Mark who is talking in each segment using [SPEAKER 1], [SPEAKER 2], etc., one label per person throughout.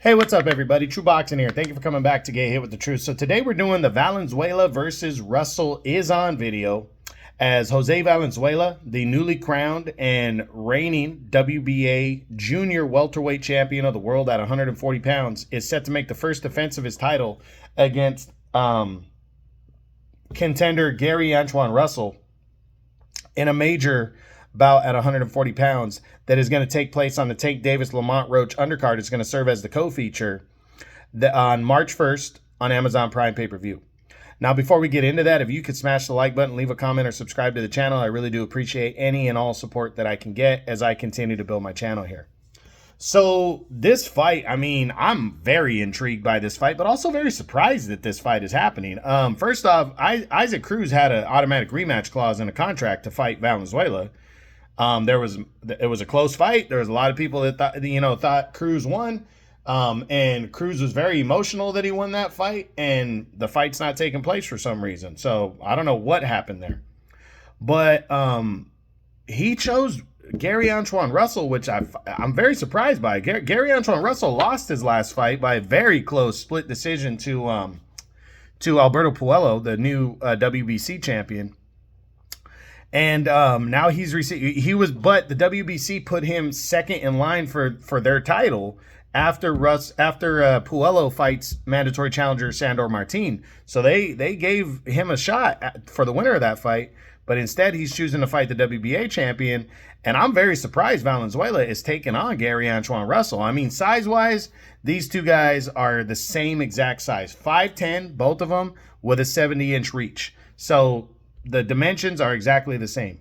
[SPEAKER 1] Hey, what's up, everybody? True Boxing here. Thank you for coming back to Get Hit with the Truth. So today we're doing the Valenzuela versus Russell is on video, as Jose Valenzuela, the newly crowned and reigning WBA junior welterweight champion of the world at 140 pounds, is set to make the first defense of his title against contender Gary Antoine Russell in a major bout at 140 pounds that is going to take place on the Tank Davis Lamont Roach undercard. It's going to serve as the co-feature on March 1st on Amazon Prime pay-per-view. Now, before we get into that, if you could smash the like button, leave a comment, or subscribe to the channel, I really do appreciate any and all support that I can get as I continue to build my channel here. So this fight, I mean, I'm very intrigued by this fight, but also very surprised that this fight is happening. First off, Isaac Cruz had an automatic rematch clause in a contract to fight Valenzuela. It was a close fight. There was a lot of people that thought Cruz won. And Cruz was very emotional that he won that fight, and the fight's not taking place for some reason. So I don't know what happened there, but he chose Gary Antoine Russell, which I'm very surprised by. Gary Antoine Russell lost his last fight by a very close split decision to Alberto Puello, the new WBC champion. And now but the WBC put him second in line for their title after Puello fights mandatory challenger Sandor Martin. So they gave him a shot for the winner of that fight, but instead he's choosing to fight the WBA champion. And I'm very surprised Valenzuela is taking on Gary Antoine Russell. I mean, size-wise, these two guys are the same exact size. 5'10", both of them, with a 70-inch reach. So the dimensions are exactly the same.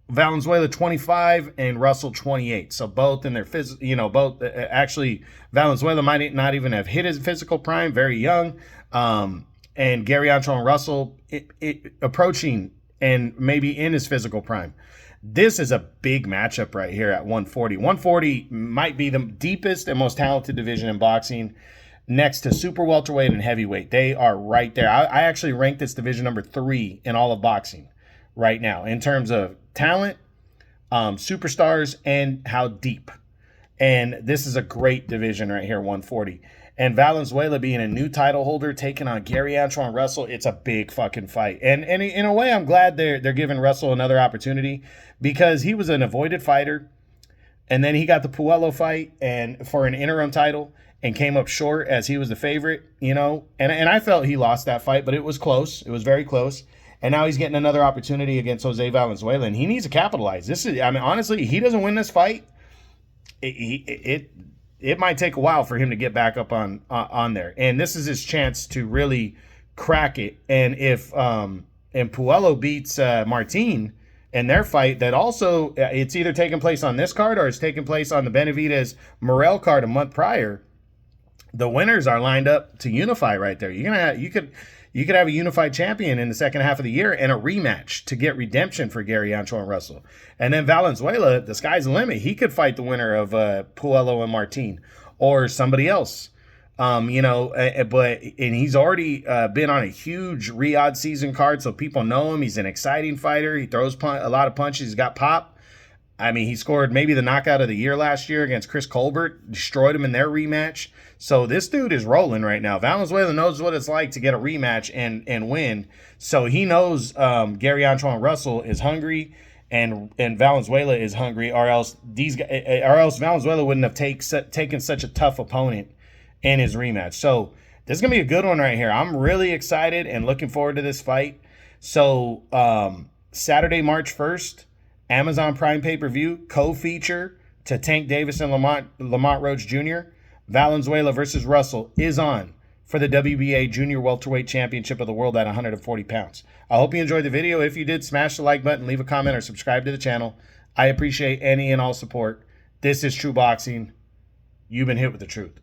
[SPEAKER 1] Valenzuela 25 and Russell 28. So both in their actually Valenzuela might not even have hit his physical prime, very young. And Gary Antoine Russell approaching and maybe in his physical prime. This is a big matchup right here at 140. 140 might be the deepest and most talented division in boxing, next to super welterweight and heavyweight. They are right there. I actually rank this division number 3 in all of boxing right now in terms of talent, superstars, and how deep. And this is a great division right here, 140. And Valenzuela being a new title holder, taking on Gary Antoine Russell, it's a big fucking fight. And in a way, I'm glad they're giving Russell another opportunity, because he was an avoided fighter, and then he got the Puello fight and for an interim title, and came up short as he was the favorite, and I felt he lost that fight, but it was close. It was very close. And now he's getting another opportunity against Jose Valenzuela, and he needs to capitalize. Honestly, he doesn't win this fight, it might take a while for him to get back up on there. And this is his chance to really crack it. And if Puello beats Martin in their fight, that also it's either taking place on this card or it's taking place on the Benavidez Morel card a month prior. The winners are lined up to unify right there. You could have a unified champion in the second half of the year and a rematch to get redemption for Gary Antoine Russell. And then Valenzuela, the sky's the limit. He could fight the winner of Puello and Martin or somebody else. And he's already been on a huge Riyadh season card, so people know him. He's an exciting fighter. He throws a lot of punches. He's got pop. I mean, he scored maybe the knockout of the year last year against Chris Colbert, destroyed him in their rematch. So this dude is rolling right now. Valenzuela knows what it's like to get a rematch and win. So he knows Gary Antoine Russell is hungry, and Valenzuela is hungry, or else Valenzuela wouldn't have taken such a tough opponent in his rematch. So this is gonna be a good one right here. I'm really excited and looking forward to this fight. So Saturday, March 1st. Amazon Prime pay-per-view, co-feature to Tank Davis and Lamont Roach Jr. Valenzuela versus Russell is on for the WBA Junior Welterweight Championship of the World at 140 pounds. I hope you enjoyed the video. If you did, smash the like button, leave a comment, or subscribe to the channel. I appreciate any and all support. This is True Boxing. You've been hit with the truth.